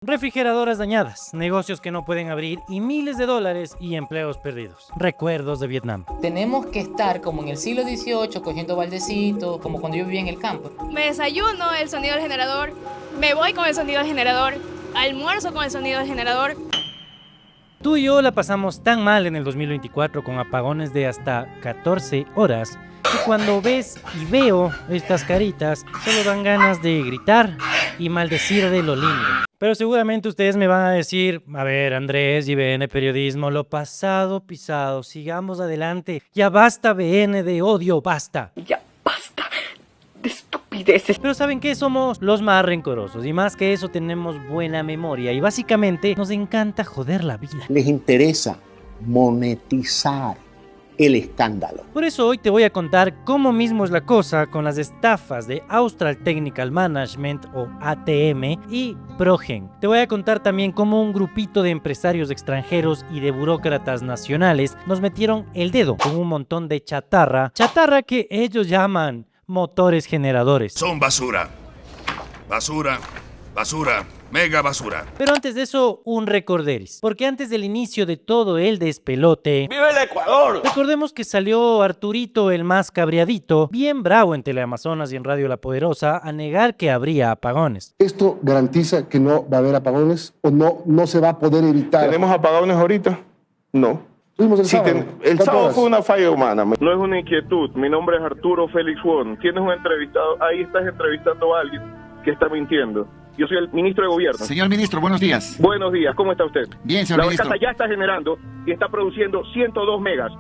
Refrigeradoras dañadas, negocios que no pueden abrir y miles de dólares y empleos perdidos. Recuerdos de Vietnam. Tenemos que estar como en el siglo XVIII cogiendo baldecitos, como cuando yo vivía en el campo. Me desayuno el sonido del generador, me voy con el sonido del generador, almuerzo con el sonido del generador. Tú y yo la pasamos tan mal en el 2024 con apagones de hasta 14 horas que cuando ves y veo estas caritas solo dan ganas de gritar y maldecir de lo lindo. Pero seguramente ustedes me van a decir, a ver Andrés y BN Periodismo, lo pasado pisado, sigamos adelante, ya basta BN de odio, basta. Ya basta de estupideces. Pero ¿saben qué? Somos los más rencorosos y más que eso tenemos buena memoria y básicamente nos encanta joder la vida. Les interesa monetizar el escándalo. Por eso hoy te voy a contar cómo mismo es la cosa con las estafas de Austral Technical Management o ATM y Progen. Te voy a contar también cómo un grupito de empresarios extranjeros y de burócratas nacionales nos metieron el dedo con un montón de chatarra que ellos llaman motores generadores. Son basura. Basura. Basura. Mega basura. Pero antes de eso, un recorderis. Porque antes del inicio de todo el despelote... ¡Viva el Ecuador! Recordemos que salió Arturito el más cabreadito, bien bravo en Teleamazonas y en Radio La Poderosa, a negar que habría apagones. ¿Esto garantiza que no va a haber apagones o no se va a poder evitar? ¿Tenemos apagones ahorita? No. Tuvimos el sábado. El sábado horas? fue una falla humana. No es una inquietud. Mi nombre es Arturo Félix Won. Tienes un entrevistado. Ahí estás entrevistando a alguien que está mintiendo. Yo soy el ministro de Gobierno. Señor ministro, buenos días. Buenos días, ¿cómo está usted? Bien, señor ministro. La barcaza ya está generando y está produciendo 102 megas.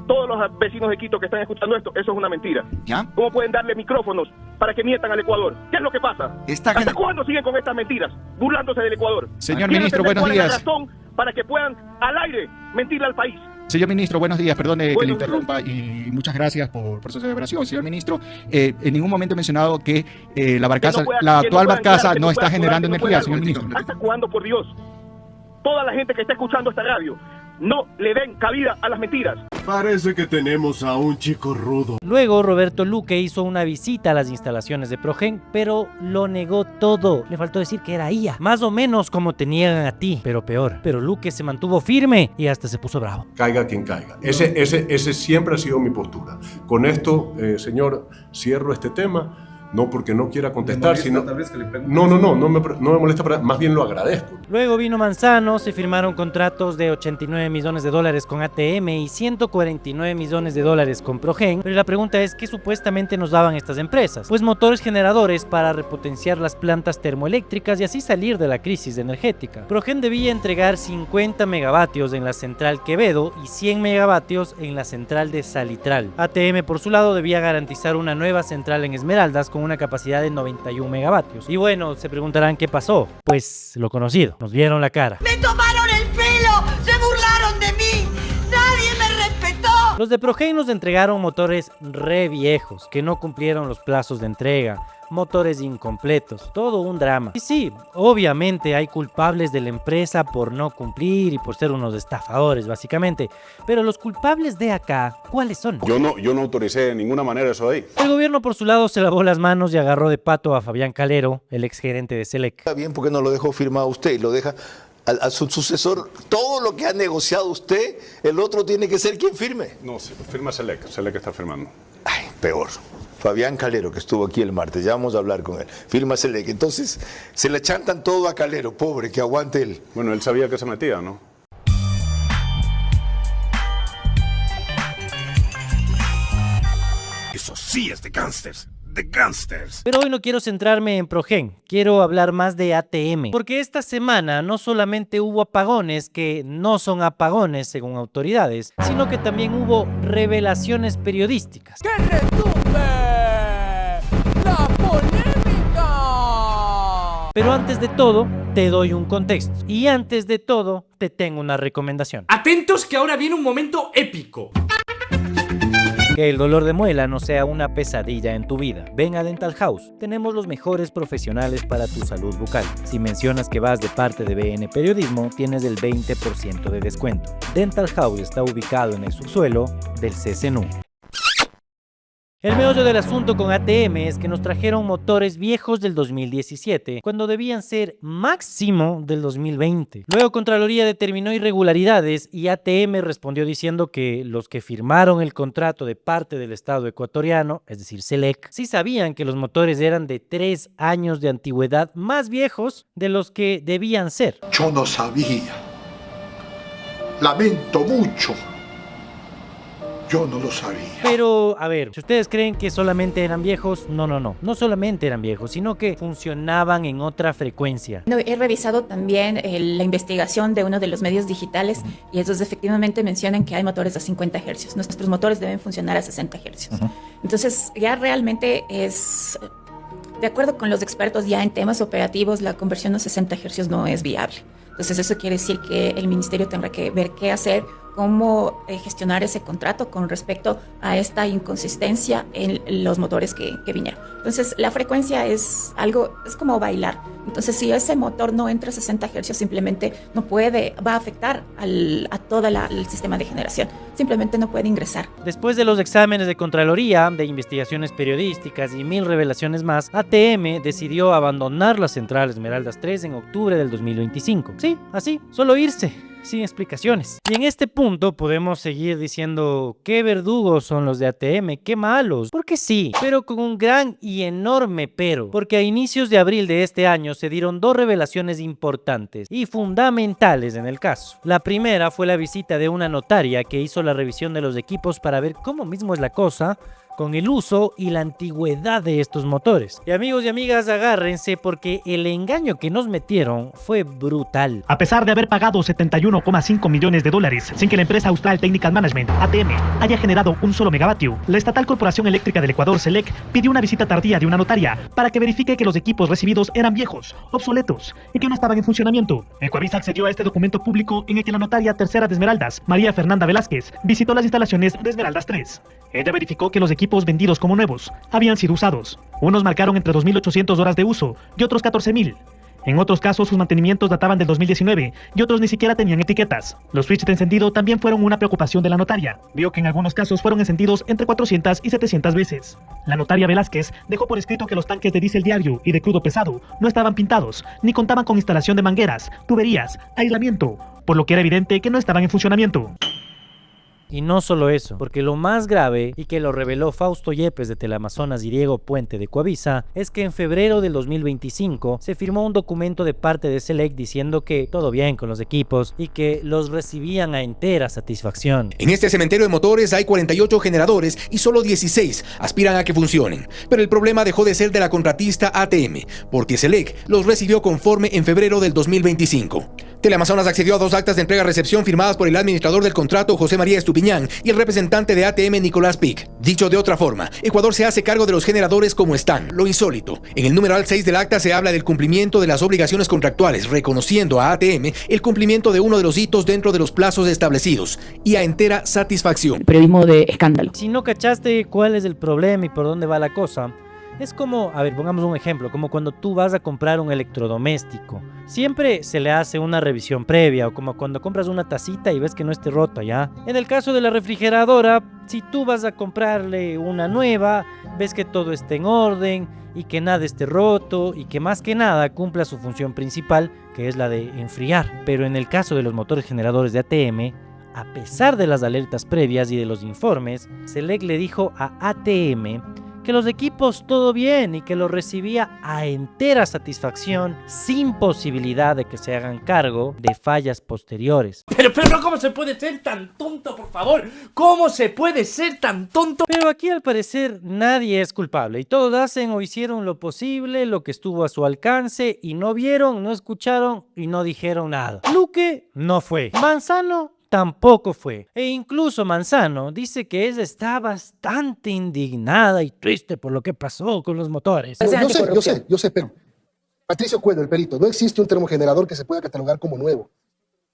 Todos los vecinos de Quito que están escuchando esto, eso es una mentira. ¿Ya? ¿Cómo pueden darle micrófonos para que mientan al Ecuador? ¿Qué es lo que pasa? ¿Hasta cuándo siguen con estas mentiras, burlándose del Ecuador? Señor ministro, buenos días. ¿Cuál es la razón para que puedan al aire mentirle al país? Señor ministro, buenos días, perdone que le interrumpa y muchas gracias por su celebración, señor ministro. En ningún momento he mencionado que la actual barcaza no está generando energía, señor ministro. ¿Hasta cuándo, por Dios? Toda la gente que está escuchando esta radio, no le den cabida a las mentiras. Parece que tenemos a un chico rudo. Luego Roberto Luque hizo una visita a las instalaciones de Progen, pero lo negó todo. Le faltó decir que era IA, más o menos como te niegan a ti, pero peor. Pero Luque se mantuvo firme y hasta se puso bravo. Caiga quien caiga. Ese siempre ha sido mi postura. Con esto, señor, cierro este tema. No porque no quiera contestar, sino... No me molesta, más bien lo agradezco. Luego vino Manzano, se firmaron contratos de 89 millones de dólares con ATM y 149 millones de dólares con Progen, pero la pregunta es, ¿qué supuestamente nos daban estas empresas? Pues motores generadores para repotenciar las plantas termoeléctricas y así salir de la crisis energética. Progen debía entregar 50 megavatios en la central Quevedo y 100 megavatios en la central de Salitral. ATM por su lado debía garantizar una nueva central en Esmeraldas con una capacidad de 91 megavatios. Y bueno, se preguntarán qué pasó. Pues lo conocido, nos vieron la cara. ¡Me tomaron el pelo! ¡Se burlaron de mí! ¡Nadie me respetó! Los de Progen nos entregaron motores re viejos, que no cumplieron los plazos de entrega, motores incompletos, todo un drama. Y sí, obviamente hay culpables de la empresa por no cumplir y por ser unos estafadores básicamente, pero los culpables de acá, ¿cuáles son? Yo no autoricé de ninguna manera eso ahí. El gobierno por su lado se lavó las manos y agarró de pato a Fabián Calero, el exgerente de Selec. Está bien, porque no lo dejó firmado usted y lo deja a su sucesor. Todo lo que ha negociado usted, el otro tiene que ser quien firme. No, firma Selec. Selec está firmando. Ay, peor. Fabián Calero, que estuvo aquí el martes, ya vamos a hablar con él. Firma Selec. Entonces, se le chantan todo a Calero, pobre, que aguante él. Bueno, él sabía que se metía, ¿no? Eso sí es de gángsters. De gángsters. Pero hoy no quiero centrarme en Progen, quiero hablar más de ATM, porque esta semana no solamente hubo apagones que no son apagones según autoridades, sino que también hubo revelaciones periodísticas. ¡Que retumbe la polémica! Pero antes de todo, te doy un contexto. Y antes de todo, te tengo una recomendación. Atentos que ahora viene un momento épico. Que el dolor de muela no sea una pesadilla en tu vida. Ven a Dental House. Tenemos los mejores profesionales para tu salud bucal. Si mencionas que vas de parte de BN Periodismo, tienes el 20% de descuento. Dental House está ubicado en el subsuelo del CCNU. El meollo del asunto con ATM es que nos trajeron motores viejos del 2017, cuando debían ser máximo del 2020. Luego Contraloría determinó irregularidades y ATM respondió diciendo que los que firmaron el contrato de parte del Estado ecuatoriano, es decir, SELEC, sí sabían que los motores eran de 3 años de antigüedad más viejos de los que debían ser. Yo no sabía. Lamento mucho. Yo no lo sabía. Pero, a ver, si ustedes creen que solamente eran viejos, no solamente eran viejos, sino que funcionaban en otra frecuencia. No, he revisado también la investigación de uno de los medios digitales y ellos efectivamente mencionan que hay motores a 50 Hz. Nuestros motores deben funcionar a 60 Hz. Entonces, ya realmente es... De acuerdo con los expertos ya en temas operativos, la conversión a 60 Hz no es viable. Entonces, eso quiere decir que el ministerio tendrá que ver qué hacer, cómo gestionar ese contrato con respecto a esta inconsistencia en los motores que vinieron. Entonces, la frecuencia es algo, es como bailar. Entonces, si ese motor no entra a 60 Hz, simplemente no puede, va a afectar a todo el sistema de generación. Simplemente no puede ingresar. Después de los exámenes de Contraloría, de investigaciones periodísticas y 1000 revelaciones más, ATM decidió abandonar la central Esmeraldas 3 en octubre del 2025. Sí, así, solo irse, sin explicaciones. Y en este punto podemos seguir diciendo qué verdugos son los de ATM, qué malos, porque sí, pero con un gran y enorme pero, porque a inicios de abril de este año se dieron 2 revelaciones importantes y fundamentales en el caso. La primera fue la visita de una notaria que hizo la revisión de los equipos para ver cómo mismo es la cosa con el uso y la antigüedad de estos motores. Y amigos y amigas, agárrense porque el engaño que nos metieron fue brutal. A pesar de haber pagado 71,5 millones de dólares sin que la empresa Austral Technical Management, ATM, haya generado un solo megavatio, la Estatal Corporación Eléctrica del Ecuador, SELEC, pidió una visita tardía de una notaria para que verifique que los equipos recibidos eran viejos, obsoletos y que no estaban en funcionamiento. Ecuavisa accedió a este documento público en el que la notaria tercera de Esmeraldas, María Fernanda Velázquez, visitó las instalaciones de Esmeraldas 3. Ella verificó que los equipos vendidos como nuevos habían sido usados. Unos marcaron entre 2.800 horas de uso y otros 14.000. En otros casos, sus mantenimientos databan del 2019 y otros ni siquiera tenían etiquetas. Los switches de encendido también fueron una preocupación de la notaria. Vio que en algunos casos fueron encendidos entre 400 y 700 veces. La notaria Velázquez dejó por escrito que los tanques de diésel diario y de crudo pesado no estaban pintados, ni contaban con instalación de mangueras, tuberías, aislamiento, por lo que era evidente que no estaban en funcionamiento. Y no solo eso, porque lo más grave, y que lo reveló Fausto Yepes de Teleamazonas y Diego Puente de Ecuavisa, es que en febrero del 2025 se firmó un documento de parte de SELEC diciendo que todo bien con los equipos y que los recibían a entera satisfacción. En este cementerio de motores hay 48 generadores y solo 16 aspiran a que funcionen. Pero el problema dejó de ser de la contratista ATM, porque SELEC los recibió conforme en febrero del 2025. Teleamazonas accedió a 2 actas de entrega-recepción firmadas por el administrador del contrato, José María Estupiñán, y el representante de ATM, Nicolás Pic. Dicho de otra forma, Ecuador se hace cargo de los generadores como están. Lo insólito, en el numeral 6 del acta se habla del cumplimiento de las obligaciones contractuales, reconociendo a ATM el cumplimiento de uno de los hitos dentro de los plazos establecidos, y a entera satisfacción. Periodismo de escándalo. Si no cachaste cuál es el problema y por dónde va la cosa, es como, a ver, pongamos un ejemplo, como cuando tú vas a comprar un electrodoméstico. Siempre se le hace una revisión previa, o como cuando compras una tacita y ves que no esté rota, ¿ya? En el caso de la refrigeradora, si tú vas a comprarle una nueva, ves que todo esté en orden y que nada esté roto y que más que nada cumpla su función principal, que es la de enfriar. Pero en el caso de los motores generadores de ATM, a pesar de las alertas previas y de los informes, SELEC le dijo a ATM que los equipos todo bien y que lo recibía a entera satisfacción sin posibilidad de que se hagan cargo de fallas posteriores. Pero ¿cómo se puede ser tan tonto, por favor? ¿Cómo se puede ser tan tonto? Pero aquí al parecer nadie es culpable y todos hacen o hicieron lo posible, lo que estuvo a su alcance y no vieron, no escucharon y no dijeron nada. Luque no fue. Manzano tampoco fue. E incluso Manzano dice que ella está bastante indignada y triste por lo que pasó con los motores. Yo sé, pero Patricio Cuello, el perito, no existe un termogenerador que se pueda catalogar como nuevo.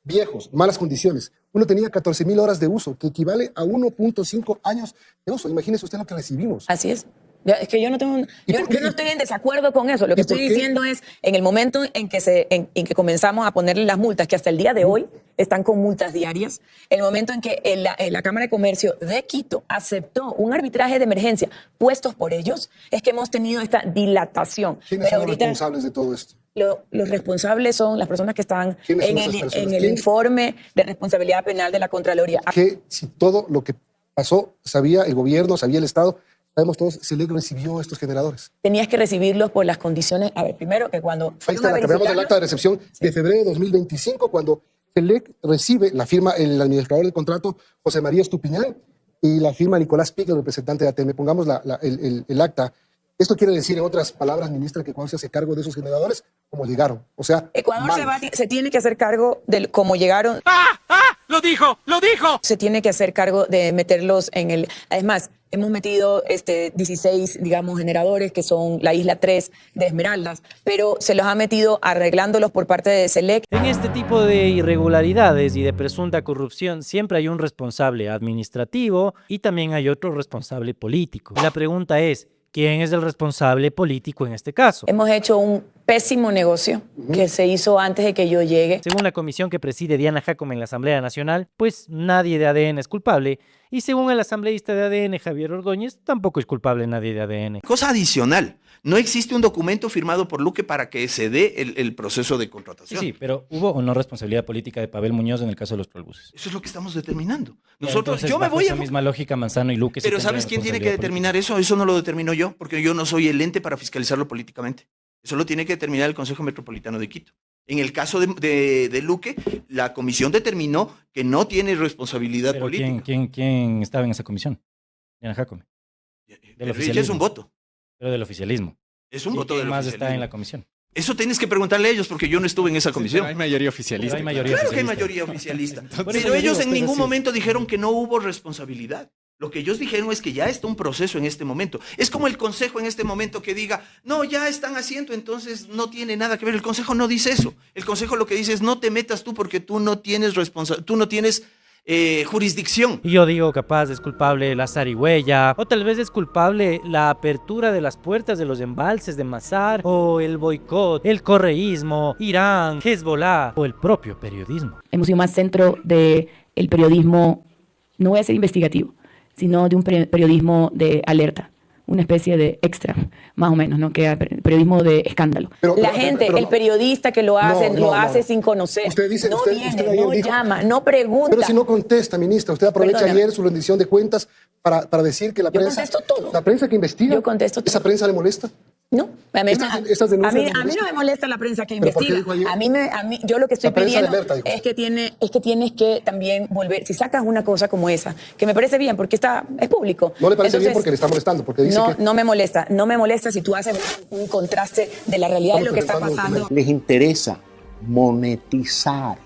Viejos, malas condiciones. Uno tenía 14.000 horas de uso, que equivale a 1.5 años de uso. Imagínese usted lo que recibimos. Así es. Es que yo no tengo, yo no estoy en desacuerdo con eso. Lo que estoy diciendo es, en el momento en que comenzamos a ponerle las multas, que hasta el día de hoy están con multas diarias, el momento en que la Cámara de Comercio de Quito aceptó un arbitraje de emergencia puestos por ellos, es que hemos tenido esta dilatación. ¿Quiénes son los responsables de todo esto? Los responsables son las personas que están en el informe de responsabilidad penal de la Contraloría. Que si todo lo que pasó sabía el gobierno, sabía el Estado, sabemos todos, SELEC recibió estos generadores. Tenías que recibirlos por las condiciones. A ver, primero que cuando ahí está, veamos el acta de recepción de febrero de 2025, cuando SELEC recibe, la firma el administrador del contrato, José María Estupiñán, y la firma Nicolás Pic, el representante de ATM. Pongamos el acta. Esto quiere decir, en otras palabras, ministra, que Ecuador se hace cargo de esos generadores como llegaron. O sea, Ecuador se tiene que hacer cargo de cómo llegaron. ¡Lo dijo! Se tiene que hacer cargo de meterlos en el... Además, hemos metido 16, digamos, generadores, que son la isla 3 de Esmeraldas, pero se los ha metido arreglándolos por parte de SELEC. En este tipo de irregularidades y de presunta corrupción siempre hay un responsable administrativo y también hay otro responsable político. Y la pregunta es, ¿quién es el responsable político en este caso? Hemos hecho un pésimo negocio que se hizo antes de que yo llegue. Según la comisión que preside Diana Jacome en la Asamblea Nacional, pues nadie de ADN es culpable. Y según el asambleísta de ADN, Javier Ordóñez, tampoco es culpable nadie de ADN. Cosa adicional, no existe un documento firmado por Luque para que se dé el proceso de contratación. Sí, pero ¿hubo o no responsabilidad política de Pavel Muñoz en el caso de los trolebuses? Eso es lo que estamos determinando. Nosotros, yo me voy a esa misma lógica, Manzano y Luque. Pero ¿sabes quién tiene que determinar eso? Eso no lo determino yo, porque yo no soy el ente para fiscalizarlo políticamente. Eso lo tiene que determinar el Consejo Metropolitano de Quito. En el caso de Luque, la comisión determinó que no tiene responsabilidad política. ¿Quién estaba en esa comisión? Diana Jacome. Del oficialismo. Es un voto. Pero del oficialismo. Es un voto del ¿Quién más oficialismo está en la comisión? Eso tienes que preguntarle a ellos, porque yo no estuve en esa comisión. Hay mayoría oficialista. Claro que hay mayoría oficialista. Pero ellos en ningún momento dijeron que no hubo responsabilidad. Lo que ellos dijeron es que ya está un proceso en este momento. Es como el Consejo en este momento que diga, no, ya están haciendo, entonces no tiene nada que ver. El Consejo no dice eso. El Consejo lo que dice es, no te metas tú porque tú no tienes jurisdicción. Y yo digo, capaz es culpable la zarigüeya, o tal vez es culpable la apertura de las puertas de los embalses de Mazar, o el boicot, el correísmo, Irán, Hezbollah, o el propio periodismo. Hemos sido más centro del periodismo, no voy a decir investigativo, sino de un periodismo de alerta, una especie de extra, más o menos, ¿no? Que era periodismo de escándalo. El periodista que lo hace sin conocer. Usted dice, no usted no dijo, llama, no pregunta. Pero si no contesta, ministra, usted aprovecha ayer su rendición de cuentas para decir que la prensa... Yo contesto todo. La prensa que investiga. Yo contesto todo. ¿Esa prensa le molesta? No, a mí no me molesta la prensa que investiga. Yo lo que estoy pidiendo es que tienes que también volver, si sacas una cosa como esa, que me parece bien porque es público. No le parece bien porque le está molestando, porque dice que... No me molesta si tú haces un contraste de la realidad de lo que está pasando. Les interesa monetizar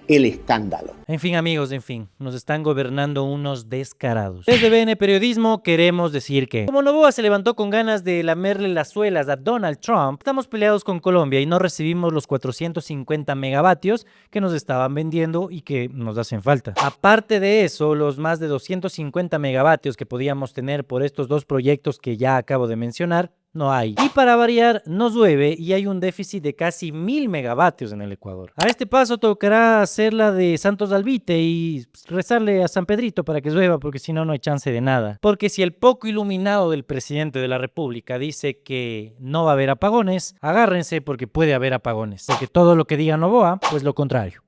el escándalo. En fin, amigos, nos están gobernando unos descarados. Desde BN Periodismo queremos decir que, como Noboa se levantó con ganas de lamerle las suelas a Donald Trump, estamos peleados con Colombia y no recibimos los 450 megavatios que nos estaban vendiendo y que nos hacen falta. Aparte de eso, los más de 250 megavatios que podíamos tener por estos dos proyectos que ya acabo de mencionar, no hay. Y para variar, nos llueve y hay un déficit de casi 1000 megavatios en el Ecuador. A este paso tocará hacer la de Santos Albite y rezarle a San Pedrito para que llueva, porque si no, no hay chance de nada. Porque si el poco iluminado del presidente de la República dice que no va a haber apagones, agárrense porque puede haber apagones. Porque todo lo que diga Noboa, pues lo contrario.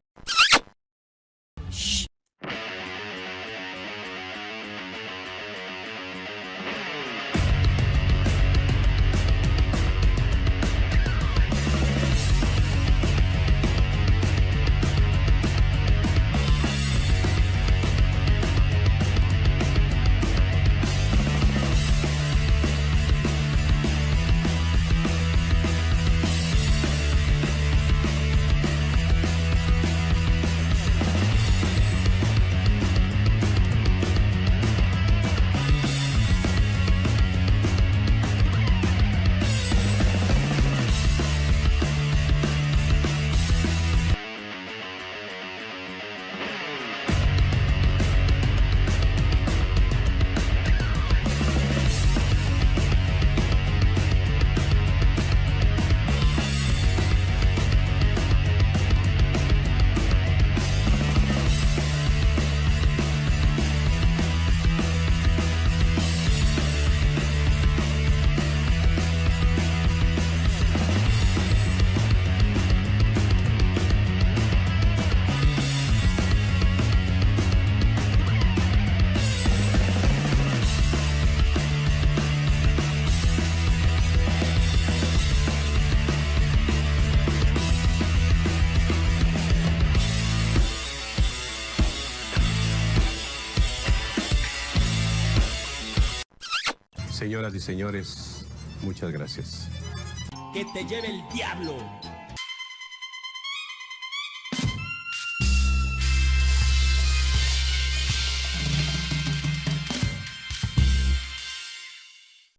Señoras y señores, muchas gracias. Que te lleve el diablo.